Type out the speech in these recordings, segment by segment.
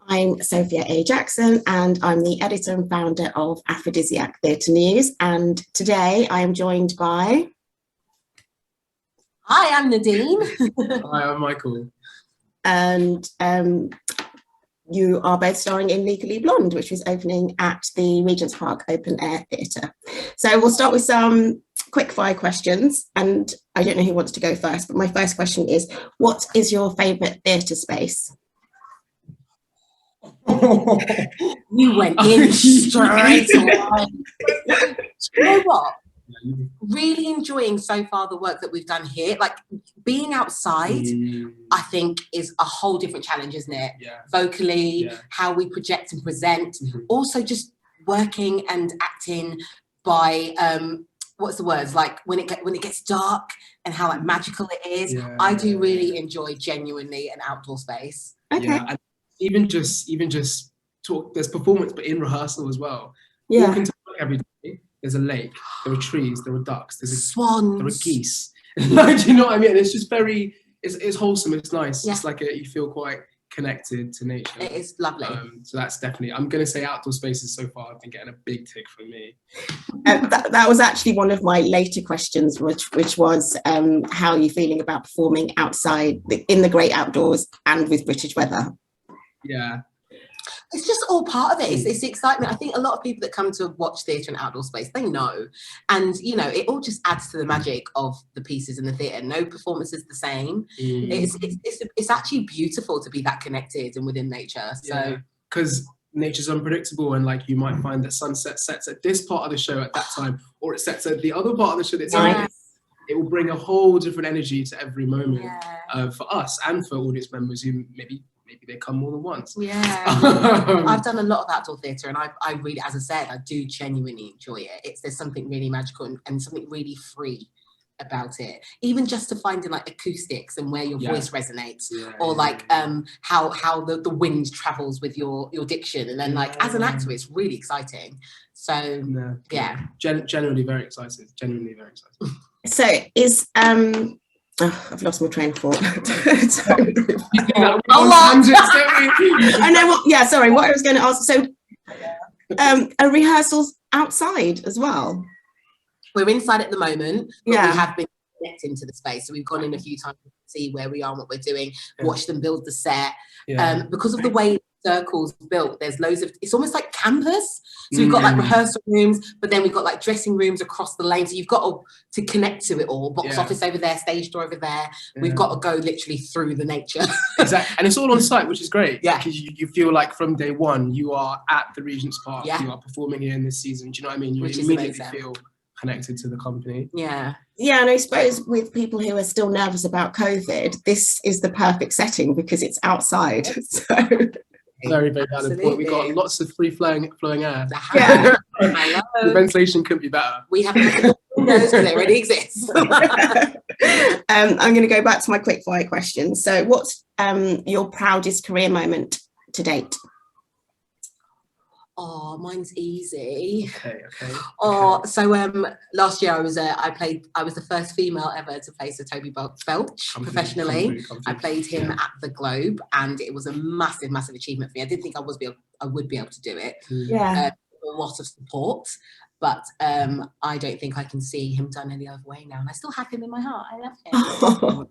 I'm Sophia A Jackson, and I'm the editor and founder of Afridiziak Theatre News. And today I am joined by... Hi, I'm Nadine. Hi, I'm Michael. And you are both starring in Legally Blonde, which is opening at the Regent's Park Open Air Theatre. So we'll start with some quick fire questions. And I don't know who wants to go first, but my first question is, what is your favourite theatre space? You went in straight away. You know what? Really enjoying so far the work that we've done here. Like being outside, I think is a whole different challenge, isn't it? Yeah. Vocally, how we project and present. Also just working and acting by what's the words, like when it gets dark and how like magical it is. I do really enjoy genuinely an outdoor space. Okay. Yeah, and even just talk, there's performance, but in rehearsal as well. Yeah. Walking to work every day, there's a lake, there are trees, there are ducks, there's swans, there are geese. Like, do you know what I mean? It's just very, it's wholesome, it's nice. It's like you feel quite connected to nature. It is lovely. So that's definitely, I'm going to say outdoor spaces so far have been getting a big tick for me. That was actually one of my later questions, which was how are you feeling about performing outside in the great outdoors and with British weather? Yeah. It's just all part of it. It's the excitement. I think a lot of people that come to watch theatre and outdoor space, they know. And, you know, it all just adds to the magic of the pieces in the theatre. No performance is the same. It's actually beautiful to be that connected and within nature. So, because nature's unpredictable, and like you might find that sunset sets at this part of the show at that time, or it sets at the other part of the show that's it will bring a whole different energy to every moment for us and for audience members who maybe they come more than once. I've done a lot of outdoor theatre, and I really, as I said, I do genuinely enjoy it. There's something really magical and something really free about it. Even just to finding like acoustics and where your voice resonates, or like how the wind travels with your diction, and then like as an actor, it's really exciting. So genuinely very excited. Genuinely very excited. So is I've lost my train of thought. I know what. Yeah, sorry. What I was going to ask. So, are rehearsals outside as well? We're inside at the moment, but we have been connecting to the space. So we've gone in a few times to see where we are and what we're doing. Watch them build the set. Because of the way circles built, there's loads of, it's almost like campus. So we've got like rehearsal rooms, but then we've got like dressing rooms across the lane. So you've got to connect to it all. Box office over there, stage door over there. We've got to go literally through the nature. Exactly. And it's all on site, which is great. Yeah. Because you feel like from day one, you are at the Regent's Park. You are performing here in this season. Do you know what I mean? You immediately feel connected to the company. Yeah, and I suppose with people who are still nervous about COVID, this is the perfect setting because it's outside. So very, very valid point. We got lots of free flowing air. The ventilation couldn't be better. We have windows because they already exist. I'm going to go back to my quick fire question. So what's your proudest career moment to date? Oh, mine's easy. Okay. So last year I was the first female ever to play Sir Toby Belch professionally. I played him at the Globe, and it was a massive, massive achievement for me. I didn't think I would be able to do it. A lot of support, but I don't think I can see him done any other way now. And I still have him in my heart. I love him.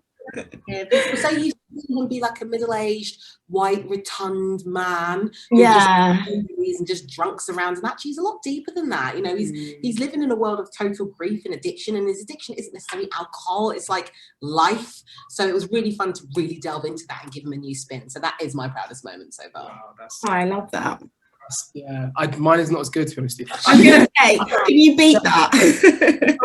People say you see him be like a middle-aged, white, rotund man and just drunks around, and actually he's a lot deeper than that. You know, he's living in a world of total grief and addiction, and his addiction isn't necessarily alcohol, it's like life. So it was really fun to really delve into that and give him a new spin. So that is my proudest moment so far. Wow, I love that. Mine is not as good, to be honest with you. I'm gonna say, can you beat that?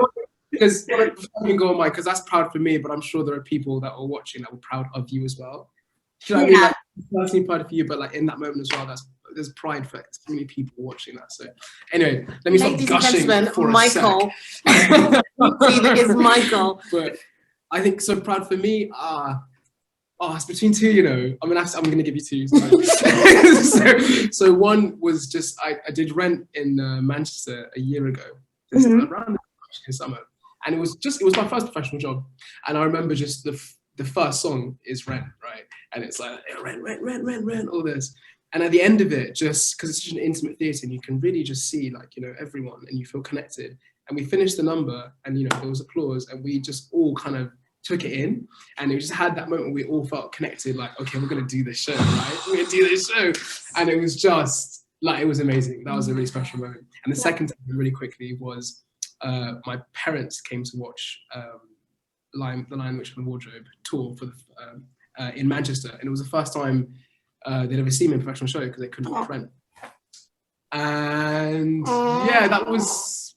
Because because that's proud for me, but I'm sure there are people that are watching that were proud of you as well. Do you know what I mean? Like, personally proud of you, but like in that moment as well, there's pride for so many people watching that. So anyway, let me stop gushing for Michael. Is Michael. But I think so proud for me. It's between two. You know, I'm gonna give you two. So one was just I did Rent in Manchester a year ago, just around in summer. And it was my first professional job. And I remember just the first song is Rent, right? And it's like, Rent, all this. And at the end of it, just because it's such an intimate theatre, and you can really just see, like, you know, everyone, and you feel connected. And we finished the number, and, you know, there was applause, and we just all kind of took it in, and we just had that moment where we all felt connected, like, okay, we're going to do this show, right? We're going to do this show. And it was just, like, it was amazing. That was a really special moment. And the second time, really quickly, was my parents came to watch the Lion, Witch and the Wardrobe tour for the, in Manchester. And it was the first time they'd ever seen me in a professional show because they couldn't watch Rent. And yeah, that was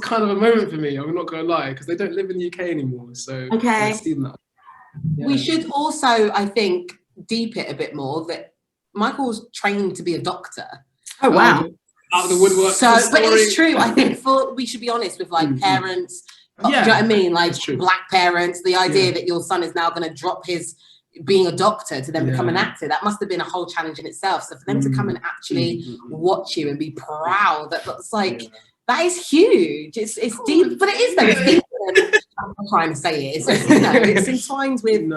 kind of a moment for me. I'm not gonna lie, because they don't live in the UK anymore. So okay, yeah. We should also, I think, deep it a bit more that Michael's trained to be a doctor. Oh wow! Out of the woodwork. So, but it's true. I think we should be honest with like parents. Yeah, do you know what I mean? Like true. Black parents. The idea that your son is now going to drop his being a doctor to then become an actor, that must have been a whole challenge in itself. So for them to come and actually watch you and be proud, that's like that is huge. It's deep, but it is though. It's deep. I'm not trying to say it. It's just, you know, it's entwined with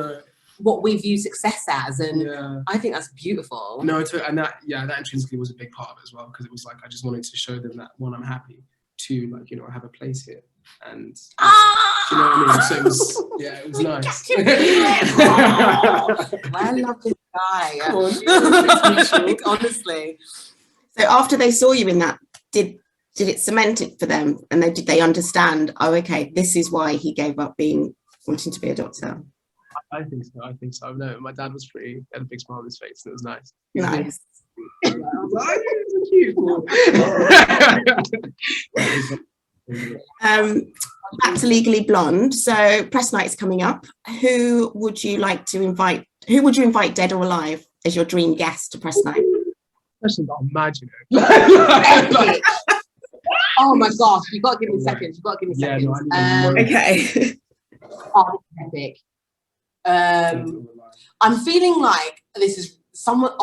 what we view success as, and I think that's beautiful. No, and that intrinsically was a big part of it as well, because it was like I just wanted to show them that, one, I'm happy, two, like, you know, I have a place here, and you know what I mean. So it was, it was nice. I love this guy. Honestly. So after they saw you in that, did it cement it for them, and did they understand? Oh, okay, this is why he gave up wanting to be a doctor. I think so. No, my dad was had a big smile on his face, and it was nice. Nice. Back to Legally Blonde. So press night's coming up. Who would you invite, dead or alive, as your dream guest to press night? Question about magic. Oh my gosh, you've got to give me seconds. Okay. Oh, epic. I'm feeling like this is someone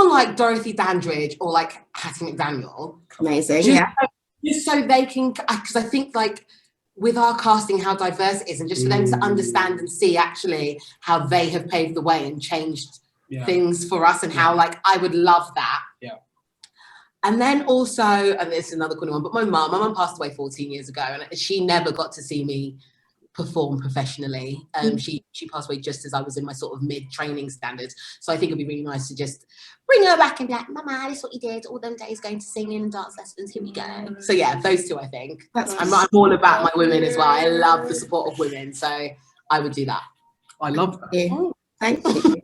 like Dorothy Dandridge or like Hattie McDaniel. Amazing. Just so they can, because I think like with our casting, how diverse it is, and just for them to understand and see actually how they have paved the way and changed things for us, and how like I would love that. Yeah. And then also, and this is another cool one, but my mum passed away 14 years ago, and she never got to see me perform professionally. She passed away just as I was in my sort of mid-training standards. So I think it'd be really nice to just bring her back and be like, Mama, this is what you did all them days going to singing and dance lessons, here we go. So yeah, those two I think. I'm all about my women as well. I love the support of women, so I would do that. I love that. Yeah. Thank you.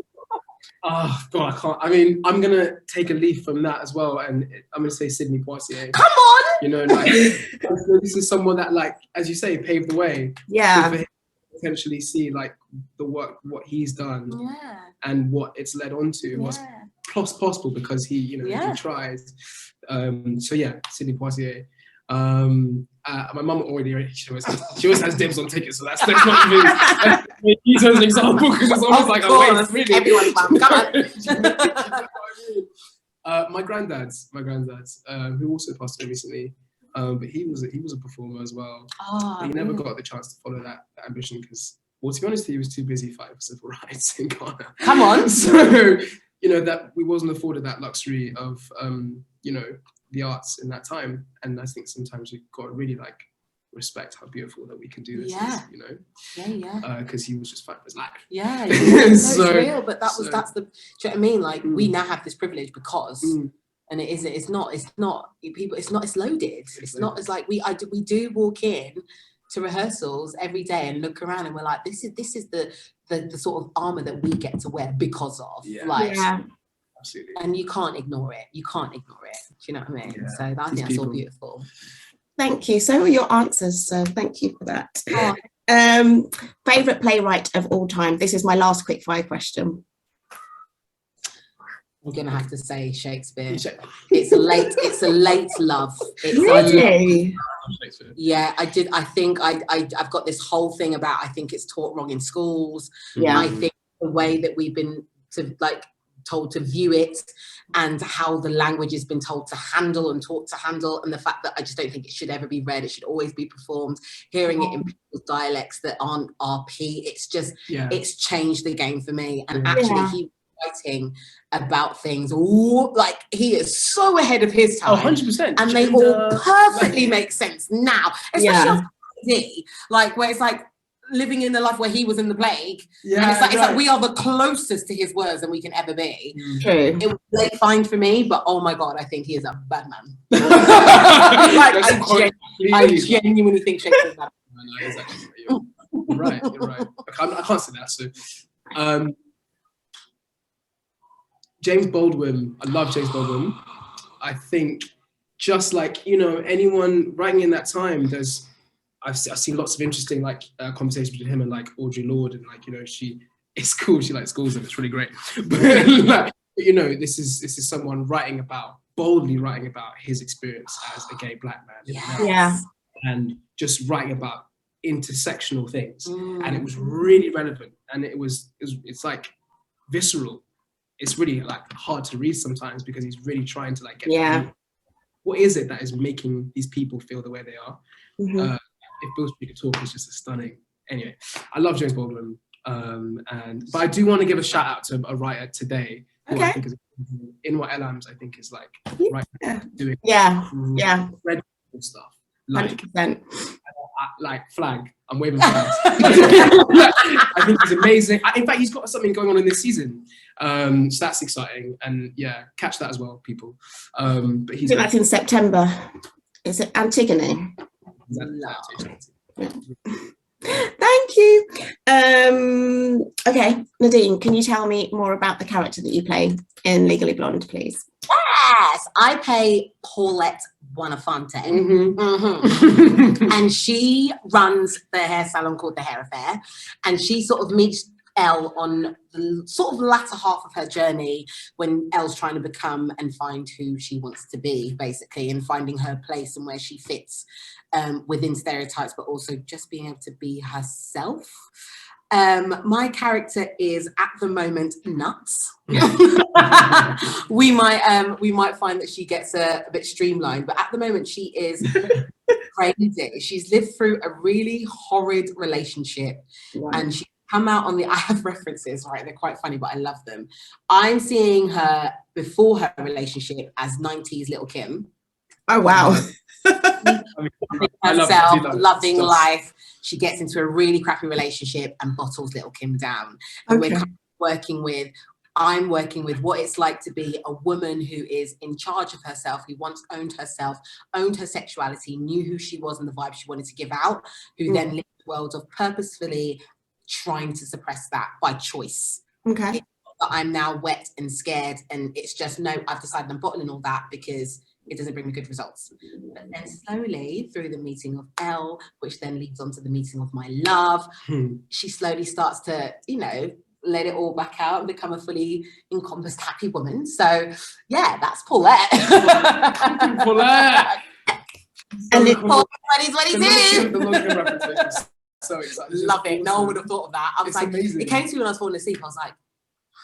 Oh God, I can't. I mean, I'm gonna take a leaf from that as well, and I'm gonna say Sydney Poitier. Come on! You know, like this is someone that, like, as you say, paved the way. Yeah. For him to potentially see like the work, what he's done, and what it's led on to, what's possible because he, you know, he tries. So yeah, Sydney Poitier. My mum already she always has dibs on tickets, so that's not even use as an example, because it's almost like a waste, really. Everyone's mum, come on. My granddad's who also passed away recently, but he was a performer as well. But he never got the chance to follow that ambition because, well, to be honest, he was too busy fighting for civil rights in Ghana. Come on. So, you know, that we wasn't afforded that luxury of you know, the arts in that time, and I think sometimes we've got to really like respect how beautiful that we can do this, you know. Because he was just fighting his life. So it's real, but that's the, do you know what I mean? Like we now have this privilege because, and it's loaded. It's not as like we do walk in to rehearsals every day and look around and we're like, this is the sort of armor that we get to wear because of Absolutely. And you can't ignore it. Do you know what I mean? Yeah. So I think that's all beautiful. Thank you. So were your answers. So thank you for that. Favorite playwright of all time. This is my last quick fire question. I'm gonna have to say Shakespeare. It's a late love. Really? Yeah, I did. I think I've got this whole thing about I think it's taught wrong in schools. Yeah. I think the way that we've been to like told to view it, and how the language has been told to handle and taught to handle, and the fact that I just don't think it should ever be read. It should always be performed. Hearing it in people's dialects that aren't RP, it's just, it's changed the game for me. And actually, he writing about things, like he is so ahead of his time. 100%. And they all perfectly make sense now, especially like where it's like living in the life where he was in the plague, and it's like we are the closest to his words than we can ever be. True. It was late fine for me, but oh my god, I think he is a bad man. Like, I genuinely think Shakespeare's bad. You're right. I can't say that. So, James Baldwin, I love James Baldwin. I think just like, you know, anyone writing in that time, I've seen lots of interesting like conversations between him and like Audre Lorde, and like, you know, it's cool, she like schools them, it's really great. But like, you know, this is someone boldly writing about his experience as a gay black man. And just writing about intersectional things. And it was really relevant, and it's like visceral. It's really like hard to read sometimes because he's really trying to like get what is it that is making these people feel the way they are. If Bill Street could talk, is just a stunning. Anyway, I love James Baldwin, but I do want to give a shout out to a writer today who I think is in what Elle Woods, I think is like doing incredible stuff. Like 100%. Like flag, I'm waving flags. I think he's amazing. In fact, he's got something going on in this season, so that's exciting. And yeah, catch that as well, people. But he's that's in September. Is it Antigone? Thank you. Okay, Nadine, can you tell me more about the character that you play in Legally Blonde, please? Yes, I play Paulette Buonafonte, and she runs the hair salon called The Hair Affair, and she sort of meets Elle on the sort of latter half of her journey when Elle's trying to become and find who she wants to be, basically, and finding her place and where she fits within stereotypes, but also just being able to be herself. My character is at the moment nuts. We might find that she gets a bit streamlined, but at the moment she is crazy. She's lived through a really horrid relationship, and she's come out on I have references, right? They're quite funny, but I love them. I'm seeing her before her relationship as 90s Little Kim. Oh wow. Herself, loving life. She gets into a really crappy relationship and bottles Little Kim down. And we're kind of I'm working with what it's like to be a woman who is in charge of herself, who once owned herself, owned her sexuality, knew who she was and the vibe she wanted to give out, who then lived a world of purposefully trying to suppress that by choice. Okay. But I'm now wet and scared, and it's just, no, I've decided I'm bottling all that because it doesn't bring me good results. But then slowly, through the meeting of Elle, which then leads on to the meeting of my love, she slowly starts to, you know, let it all back out and become a fully encompassed, happy woman. So yeah, that's Paulette. Paulette! And it's Paul 2022. So excited. Love it. No one would have thought of that. I was like, amazing. It came to me when I was falling asleep. I was like,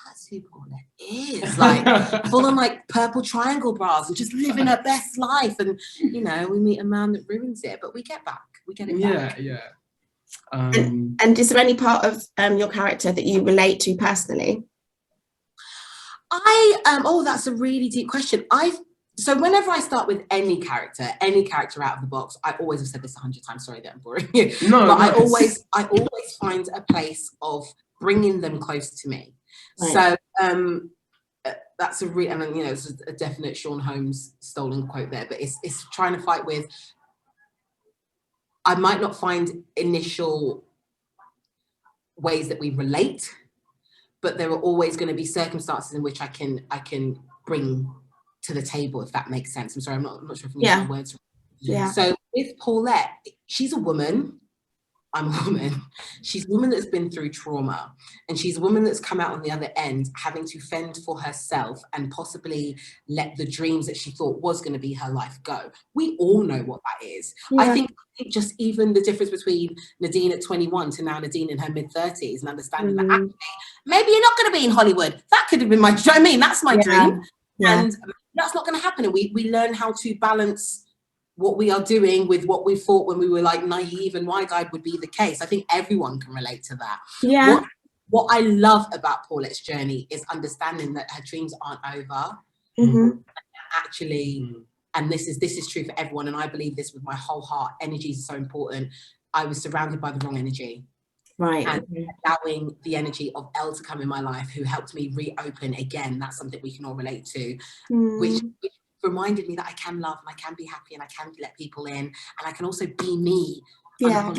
that's who Paulette is. Like, full on like purple triangle bras and just living her best life. And, you know, we meet a man that ruins it, but we get back. We get it back. Yeah. And is there any part of your character that you relate to personally? That's a really deep question. So whenever I start with any character out of the box, I always have said this 100 times. Sorry that I'm boring you. I always find a place of bringing them close to me. Right. So that's and you know, it's a definite Sean Holmes stolen quote there, but it's trying to fight with. I might not find initial ways that we relate, but there are always going to be circumstances in which I can bring to the table, if that makes sense. I'm sorry, I'm not sure if I'm using the words right. Yeah. So with Paulette, she's a woman I'm a woman. She's a woman that's been through trauma, and she's a woman that's come out on the other end having to fend for herself and possibly let the dreams that she thought was going to be her life go. We all know what that is. Yeah. I think just even the difference between Nadine at 21 to now Nadine in her mid-30s, and understanding that actually, maybe you're not going to be in Hollywood. That could have been my, do you know what I mean? That's my dream. Yeah. And that's not going to happen. And we learn how to balance what we are doing with what we thought when we were like naive and wide-eyed would be the case. I think everyone can relate to that. Yeah. What I love about Paulette's journey is understanding that her dreams aren't over. Actually, and this is true for everyone, and I believe this with my whole heart, energy is so important. I was surrounded by the wrong energy. Right. And allowing the energy of Elle to come in my life, who helped me reopen again, that's something we can all relate to, which reminded me that I can love and I can be happy and I can let people in, and I can also be me. Yeah.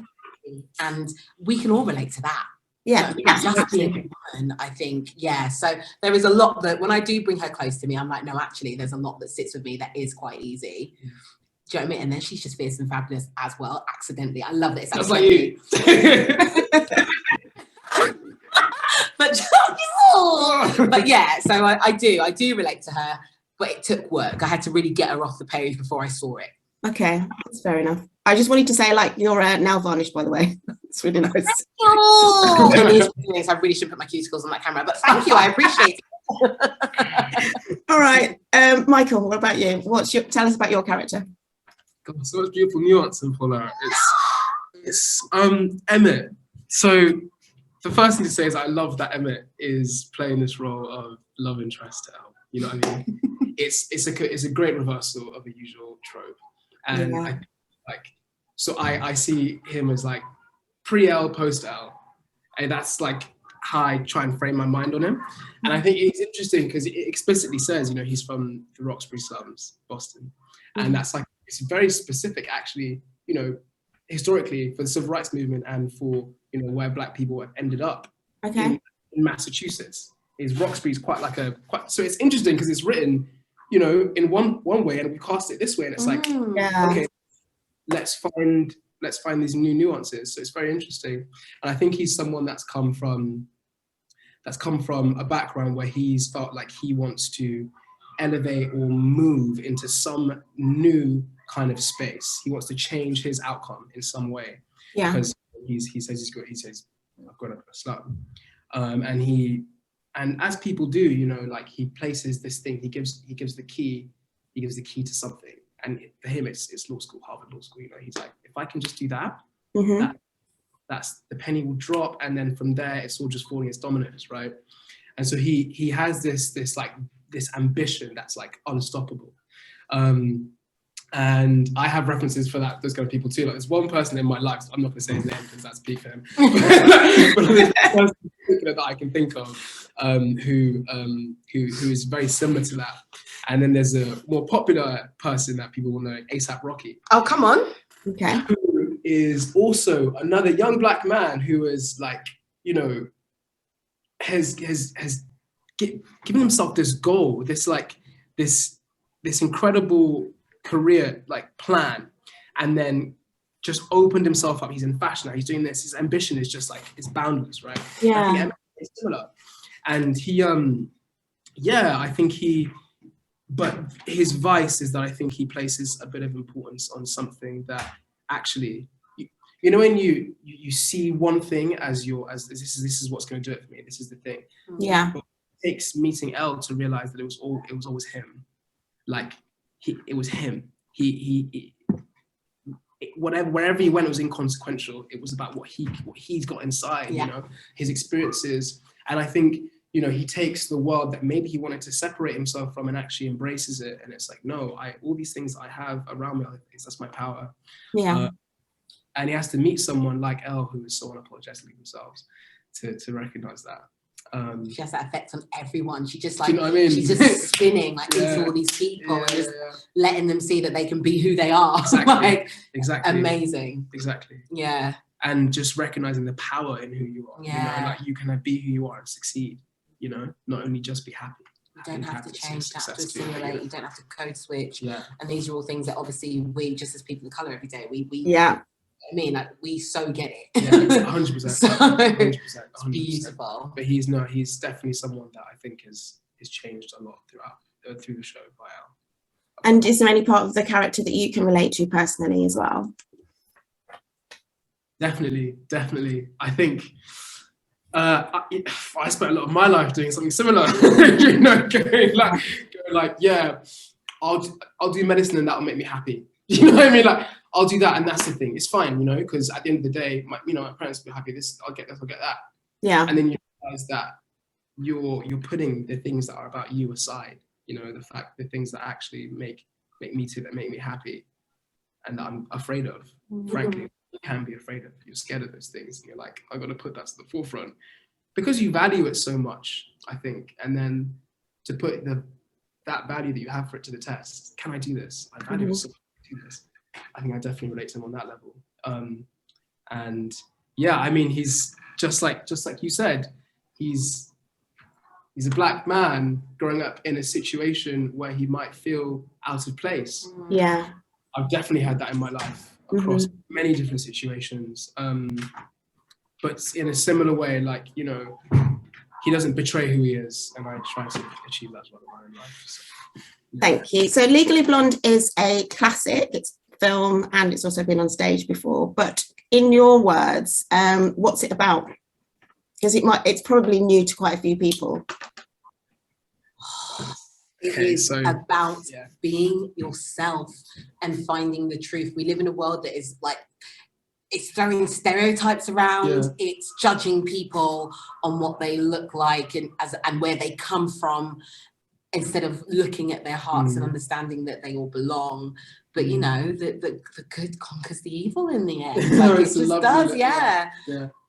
And we can all relate to that. Yeah. Just being a woman, I think, yeah. So there is a lot that when I do bring her close to me, I'm like, no, actually, there's a lot that sits with me that is quite easy. Do you know what I mean? And then she's just fierce and fabulous as well, accidentally. I love this. That's like you. but yeah, so I do relate to her, but it took work. I had to really get her off the page before I saw it. Okay, that's fair enough. I just wanted to say, like, your nail varnish, by the way. It's really nice. I really should put my cuticles on that camera, but thank you, I appreciate it. All right, Michael, what about you? Tell us about your character. God, so much beautiful nuance in Paula. It's Emmett. So the first thing to say is I love that Emmett is playing this role of love interest to Elle. You know what I mean? It's a great reversal of a usual trope, and I see him as like pre-Elle, post-Elle, and that's like how I try and frame my mind on him. And I think it's interesting because it explicitly says, you know, he's from the Roxbury slums, Boston, and that's like, it's very specific actually, you know, historically for the civil rights movement and for, you know, where Black people ended up in Massachusetts. Is Roxbury's quite so it's interesting because it's written, you know, in one way, and we cast it this way, and it's like, okay, let's find these new nuances. So it's very interesting, and I think he's someone that's come from a background where he's felt like he wants to elevate or move into some new kind of space. He wants to change his outcome in some way. Yeah, because he says I've got a slum, and as people do, you know, like he places this thing, he gives the key to something, and for him it's law school, Harvard Law School. You know, he's like, if I can just do that, that's the penny will drop, and then from there it's all just falling its dominoes, right? And so he has this ambition that's like unstoppable. And I have references for those kind of people too. Like there's one person in my life, I'm not going to say his name because that's peak for him, but there's one person that I can think of who is very similar to that. And then there's a more popular person that people will know, A$AP Rocky. Oh, come on. Okay. Who is also another young Black man who is like, you know, has given himself this goal, this incredible career like plan, and then just opened himself up. He's in fashion now, he's doing this, his ambition is just like, it's boundless, right? Yeah. I think Emmett is similar, and but his vice is that I think he places a bit of importance on something that actually, you know, when you see one thing as this is what's going to do it for me, this is the thing. Yeah. But it takes meeting Elle to realize that it was always him. Like it was him. Wherever he went, it was inconsequential. It was about what he's got inside, you know, his experiences. And I think, you know, he takes the world that maybe he wanted to separate himself from and actually embraces it. And it's like, no, all these things I have around me, that's my power. Yeah. And he has to meet someone like Elle, who is so unapologetically themselves, to recognize that. She has that effect on everyone. She just like, you know what I mean? She's just spinning like into all these people and just letting them see that they can be who they are. Exactly. Exactly. Amazing. Exactly. Yeah. And just recognizing the power in who you are. Yeah. You know, like you can be who you are and succeed. You know, not only just be happy. You don't have to change, you don't have to assimilate, yeah. you don't have to code switch. Yeah. And these are all things that obviously we, just as people of colour every day, we I mean, like, we so get it. Yeah, 100%. So 100%. it's beautiful. But he's definitely someone that I think has changed a lot through the show by Elle. And is there any part of the character that you can relate to personally as well? Definitely. I think I spent a lot of my life doing something similar. Going like, yeah, I'll do medicine and that'll make me happy. You know what I mean? Like, I'll do that, and that's the thing. It's fine, because at the end of the day, my parents will be happy. I'll get that. Yeah. And then you realize that you're putting the things that are about you aside. The things that actually make me happy, and that I'm afraid of. Frankly, you can be afraid of. You're scared of those things, and you're like, I've got to put that to the forefront because you value it so much, I think. And then to put that value that you have for it to the test. Can I do this? I value it so much to do this. I think I definitely relate to him on that level. And yeah, I mean, he's just like you said, he's a black man growing up in a situation where he might feel out of place. Yeah. I've definitely had that in my life across many different situations. But in a similar way, like, he doesn't betray who he is, and I try to achieve that as well in my own life. So, yeah. Thank you. So Legally Blonde is a classic. It's film and it's also been on stage before. But in your words, what's it about? Because it's probably new to quite a few people. It is about being yourself and finding the truth. We live in a world that is like, it's throwing stereotypes around. Yeah. It's judging people on what they look like and where they come from, instead of looking at their hearts and understanding that they all belong. But the good conquers the evil in the end. Like, it just does, yeah.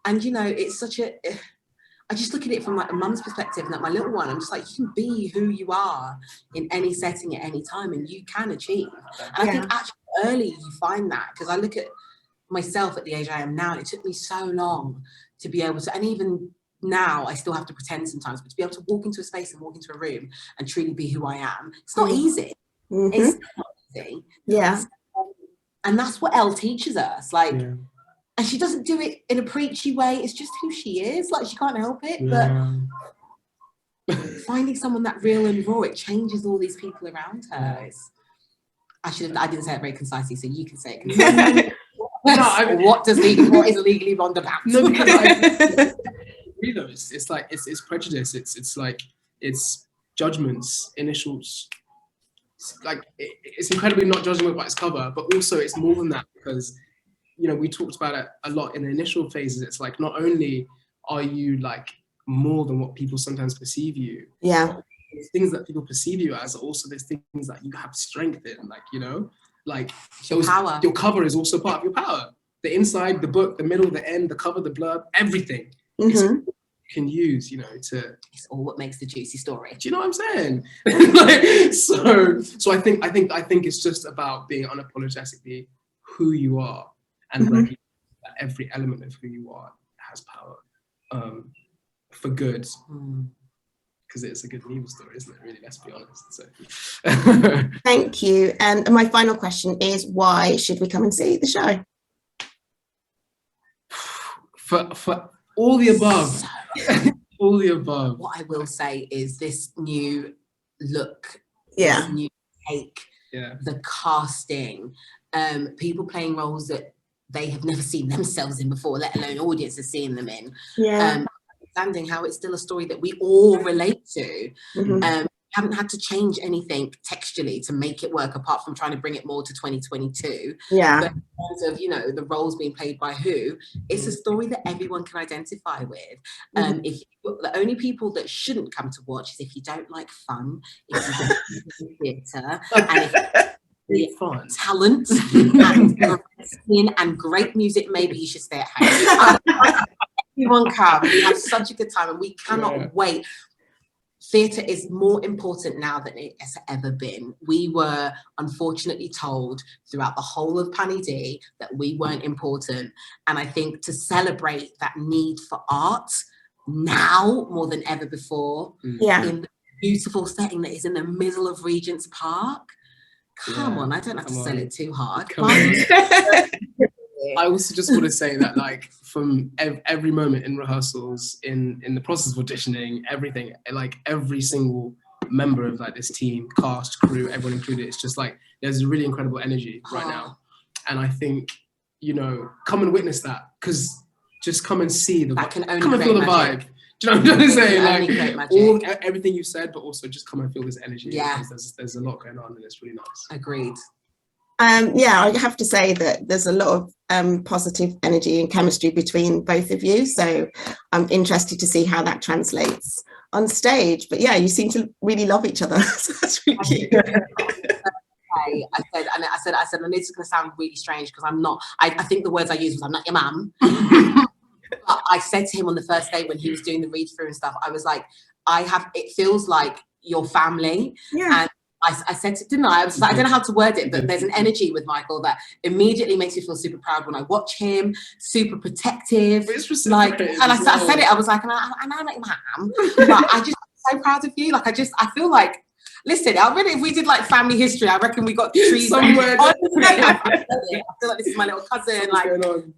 And it's such I just look at it from like a mum's perspective, and like my little one, I'm just like, you can be who you are in any setting at any time, and you can achieve. And I think actually early you find that, because I look at myself at the age I am now, and it took me so long to be able to, and even now I still have to pretend sometimes, but to be able to walk into a space and walk into a room and truly be who I am, it's not easy. It's not easy. Yeah. And that's what Elle teaches us. Like, and she doesn't do it in a preachy way. It's just who she is. Like, she can't help it. But finding someone that real and raw, it changes all these people around her. I didn't say it very concisely, so you can say it. What is Legally Blonde about? No, because it's prejudice. It's like, it's judgments, initials. Like, it's incredibly not judging it by its cover, but also it's more than that, because we talked about it a lot in the initial phases. It's like, not only are you like more than what people sometimes perceive you, there's things that people perceive you as, also there's things that you have strength in, like power. Your cover is also part of your power. The inside, the book, the middle, the end, the cover, the blurb, everything you can use, to. It's all what makes the juicy story. Do you know what I'm saying? So I think it's just about being unapologetically who you are, and recognize that every element of who you are has power, for good. Because it's a good and evil story, isn't it? Really, let's be honest. So. Thank you. And my final question is, why should we come and see the show? For all the above. All the above. What I will say is this new look, this new take, the casting, people playing roles that they have never seen themselves in before, let alone audiences seeing them in. Understanding how it's still a story that we all relate to. Haven't had to change anything textually to make it work, apart from trying to bring it more to 2022. But in terms of, the roles being played by who, it's a story that everyone can identify with. If the only people that shouldn't come to watch is if you don't like fun, if you don't like theatre, and if fun, talent, and great music, maybe you should stay at home. Everyone come. We have such a good time, and we cannot wait. Theatre is more important now than it has ever been. We were unfortunately told throughout the whole of Pani D that we weren't important. And I think to celebrate that need for art now more than ever before, in the beautiful setting that is in the middle of Regent's Park. Come on, I don't have to sell it too hard. I also just want to say that, like, from every moment in rehearsals, in the process of auditioning, everything, like every single member of like this team, cast, crew, everyone included, it's just like there's a really incredible energy right now. And I think, you know, come and witness that, because just come and see the vibe, come and feel the vibe. Do you know what I'm trying to say? Like, everything you said, but also just come and feel this energy. Yeah. Because there's a lot going on and it's really nice. Agreed. Yeah, I have to say that there's a lot of positive energy and chemistry between both of you. So I'm interested to see how that translates on stage. But yeah, you seem to really love each other. So that's really cute. I said, and this is going to sound really strange because I'm not, I think the words I used was, I'm not your mum. But I said to him on the first day when he was doing the read through and stuff, I was like, it feels like your family. Yeah. And I said to, didn't I? I was like, I don't know how to word it, but there's an energy with Michael that immediately makes me feel super proud when I watch him, super protective. Like, and I said it, I was like, and I'm not your mum, but I just so proud of you. Like, I feel like, listen, I really, if we did like family history, I reckon we got trees somewhere. Honestly, I feel like this is my little cousin. Like,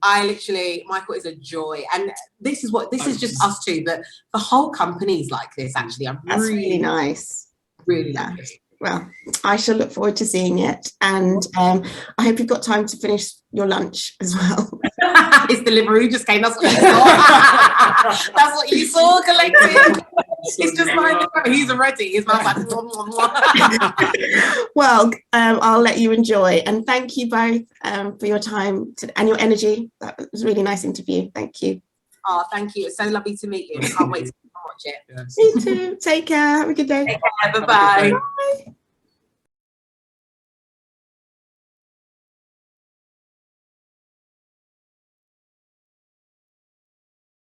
I literally, Michael is a joy, and this is just us two. But the whole company's like this. Actually, That's really nice. Really like this. Well, I shall look forward to seeing it, and I hope you've got time to finish your lunch as well. His delivery just came. That's what you saw. That's what you saw, collective. It's just like he's already. His mouth's like. Well, I'll let you enjoy, and thank you both for your time and your energy. That was a really nice interview. Thank you. Oh, thank you. It's so lovely to meet you. I can't wait to watch it. Yes. Me too. Take care. Have a good day. Take care. Bye-bye. Bye.